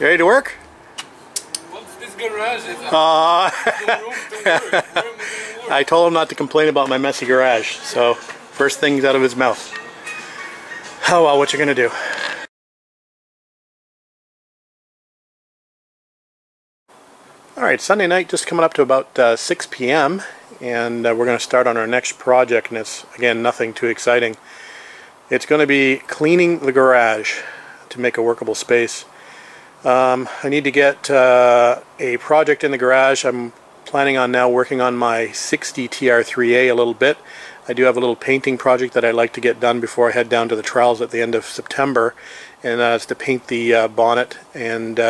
You ready to work? What's this garage? I told him not to complain about my messy garage, so first things out of his mouth. Oh well, what you gonna do? Alright, Sunday night just coming up to about 6 p.m. and we're going to start on our next project, and it's, again, nothing too exciting. It's going to be cleaning the garage to make a workable space. I need to get a project in the garage. I'm planning on now working on my 60 TR3A a little bit. I do have a little painting project that I'd like to get done before I head down to the trials at the end of September, and that's to paint the bonnet and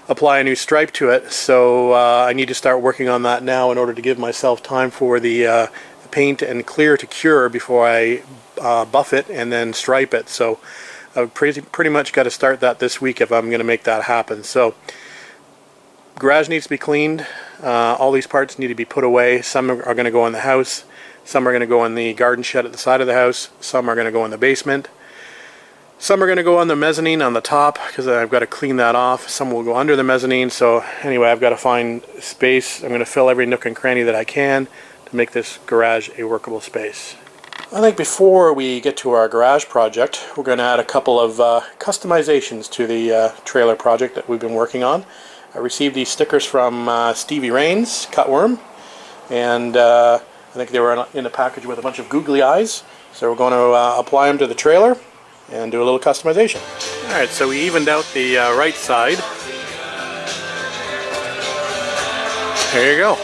apply a new stripe to it. So I need to start working on that now in order to give myself time for the paint and clear to cure before I buff it and then stripe it. So I've pretty much got to start that this week if I'm going to make that happen. So garage needs to be cleaned. All these parts need to be put away. Some are going to go in the house. Some are going to go in the garden shed at the side of the house. Some are going to go in the basement. Some are going to go on the mezzanine on the top because I've got to clean that off. Some will go under the mezzanine. So anyway, I've got to find space. I'm going to fill every nook and cranny that I can to make this garage a workable space. I think before we get to our garage project, we're going to add a couple of customizations to the trailer project that we've been working on. I received these stickers from Stevie Rains, Cutworm, and I think they were in a package with a bunch of googly eyes. So we're going to apply them to the trailer and do a little customization. Alright, so we evened out the right side. There you go.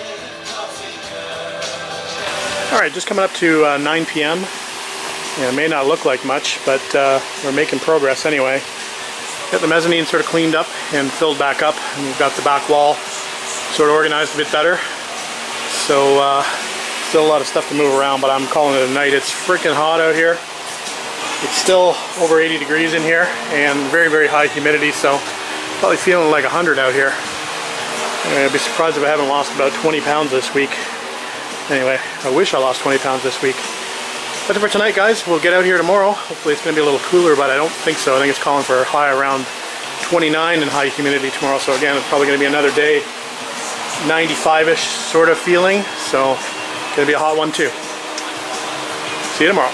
Alright, just coming up to 9 p.m. Yeah, it may not look like much, but we're making progress anyway. Got the mezzanine sort of cleaned up and filled back up, and we've got the back wall sort of organized a bit better. So still a lot of stuff to move around, but I'm calling it a night. It's freaking hot out here. It's still over 80 degrees in here and very, very high humidity, so probably feeling like 100 out here. I'd be surprised if I haven't lost about 20 pounds this week. Anyway, I wish I lost 20 pounds this week. That's it for tonight, guys. We'll get out here tomorrow. Hopefully it's going to be a little cooler, but I don't think so. I think it's calling for a high around 29 in high humidity tomorrow, so again, it's probably going to be another day 95-ish sort of feeling, so it's going to be a hot one too. See you tomorrow.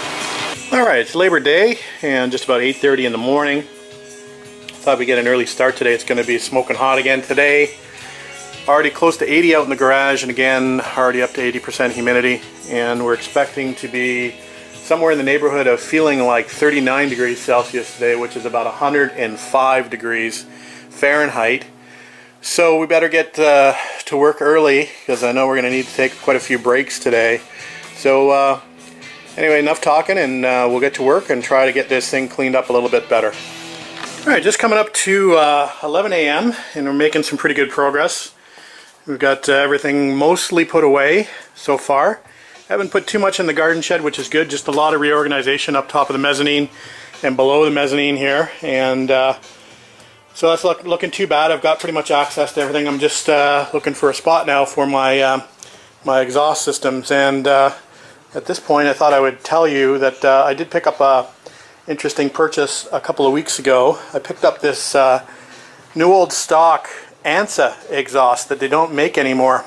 Alright, it's Labor Day and just about 8:30 in the morning. Thought we'd get an early start today. It's going to be smoking hot again today. Already close to 80 out in the garage, and again already up to 80% humidity, and we're expecting to be somewhere in the neighborhood of feeling like 39 degrees Celsius today, which is about 105 degrees Fahrenheit. So we better get to work early because I know we're going to need to take quite a few breaks today. So anyway, enough talking, and we'll get to work and try to get this thing cleaned up a little bit better. Alright, just coming up to 11 a.m. and we're making some pretty good progress. We've got everything mostly put away so far. Haven't put too much in the garden shed, which is good. Just a lot of reorganization up top of the mezzanine and below the mezzanine here. And so that's looking too bad. I've got pretty much access to everything. I'm just looking for a spot now for my my exhaust systems. And at this point, I thought I would tell you that I did pick up a interesting purchase a couple of weeks ago. I picked up this new old stock ANSA exhaust that they don't make anymore.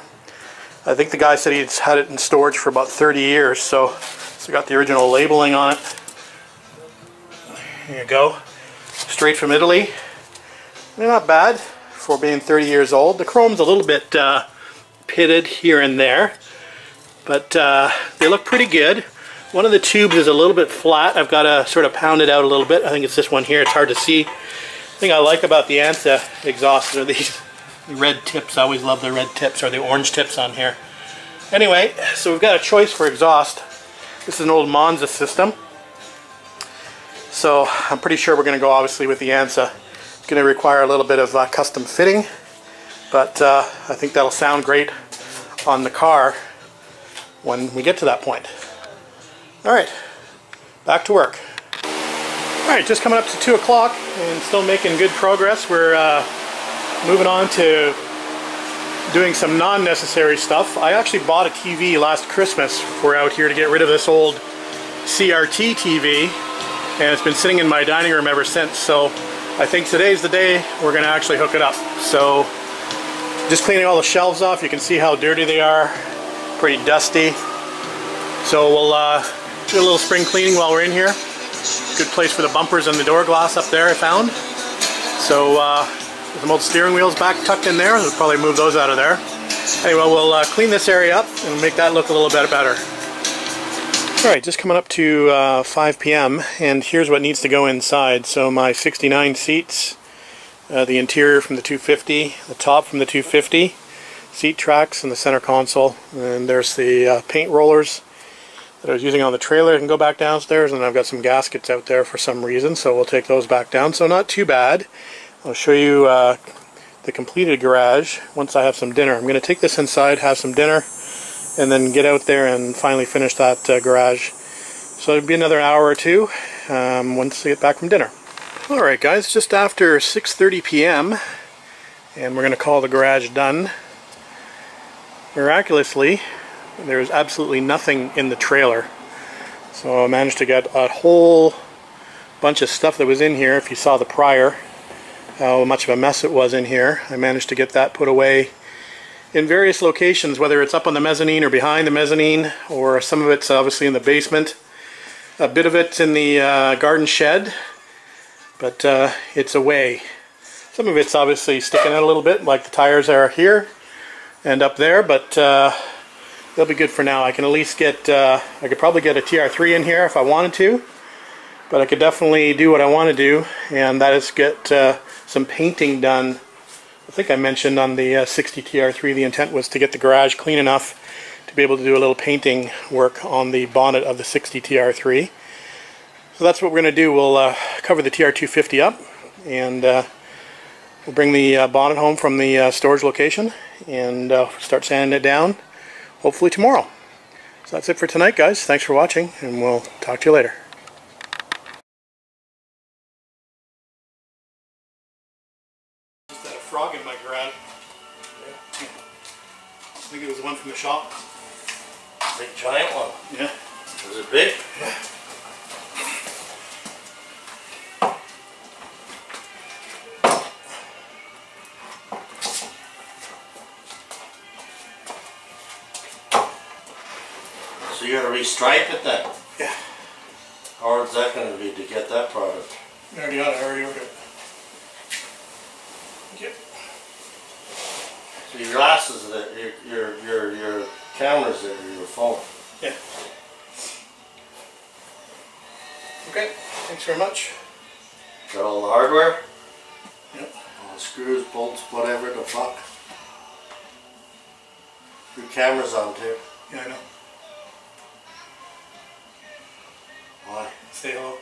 I think the guy said he's had it in storage for about 30 years, so it's got the original labeling on it. There you go. Straight from Italy. They're not bad for being 30 years old. The chrome's a little bit pitted here and there, but they look pretty good. One of the tubes is a little bit flat. I've got to sort of pound it out a little bit. I think it's this one here. It's hard to see. The thing I like about the ANSA exhausts are these red tips. I always love the red tips, or the orange tips on here. Anyway, so we've got a choice for exhaust. This is an old Monza system. So I'm pretty sure we're going to go obviously with the ANSA. It's going to require a little bit of custom fitting, but I think that'll sound great on the car when we get to that point. Alright, back to work. Alright, just coming up to 2 o'clock and still making good progress. We're moving on to doing some non-necessary stuff. I actually bought a TV last Christmas for out here to get rid of this old CRT TV, and it's been sitting in my dining room ever since. So I think today's the day we're going to actually hook it up. So just cleaning all the shelves off. You can see how dirty they are. Pretty dusty. So we'll do a little spring cleaning while we're in here. Good place for the bumpers and the door glass up there I found. So some old steering wheels back tucked in there. We'll probably move those out of there. Anyway, we'll clean this area up and make that look a little bit better. Alright, just coming up to 5 p.m. and here's what needs to go inside. So my 69 seats, the interior from the 250, the top from the 250, seat tracks and the center console. And there's the paint rollers that I was using on the trailer. I can go back downstairs, and I've got some gaskets out there for some reason, so we'll take those back down. So not too bad. I'll show you the completed garage once I have some dinner. I'm going to take this inside, have some dinner, and then get out there and finally finish that garage. So it'll be another hour or two once I get back from dinner. Alright guys, just after 6:30 p.m. and we're going to call the garage done. Miraculously, there's absolutely nothing in the trailer. So I managed to get a whole bunch of stuff that was in here. If you saw the prior, how much of a mess it was in here, I managed to get that put away in various locations, whether it's up on the mezzanine or behind the mezzanine, or some of it's obviously in the basement. A bit of it's in the garden shed, but it's away. Some of it's obviously sticking out a little bit, like the tires are here and up there, but they'll be good for now. I can at least get, I could probably get a TR3 in here if I wanted to, but I could definitely do what I want to do, and that is get some painting done. I think I mentioned on the 60 TR3 the intent was to get the garage clean enough to be able to do a little painting work on the bonnet of the 60 TR3. So that's what we're going to do. We'll cover the TR250 up, and we'll bring the bonnet home from the storage location and start sanding it down hopefully tomorrow. So that's it for tonight, guys. Thanks for watching, and we'll talk to you later. Just had a frog in my garage. Yeah. I think it was the one from the shop. Big giant one. Yeah. Was it big? Yeah. So you gotta restripe it then? Yeah. How hard is that gonna be to get that product? I already got it. I already ordered it. Yep. So your glasses, your cameras there, your phone. Yeah. Okay. Thanks very much. Got all the hardware? Yep. All the screws, bolts, whatever the fuck. Your camera's on too. Yeah, I know. Why? Say hello.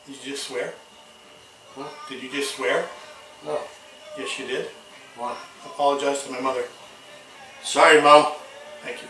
Did you just swear? Huh? Did you just swear? No. Yes, you did. Why? Apologize to my mother. Sorry, Mom. Thank you.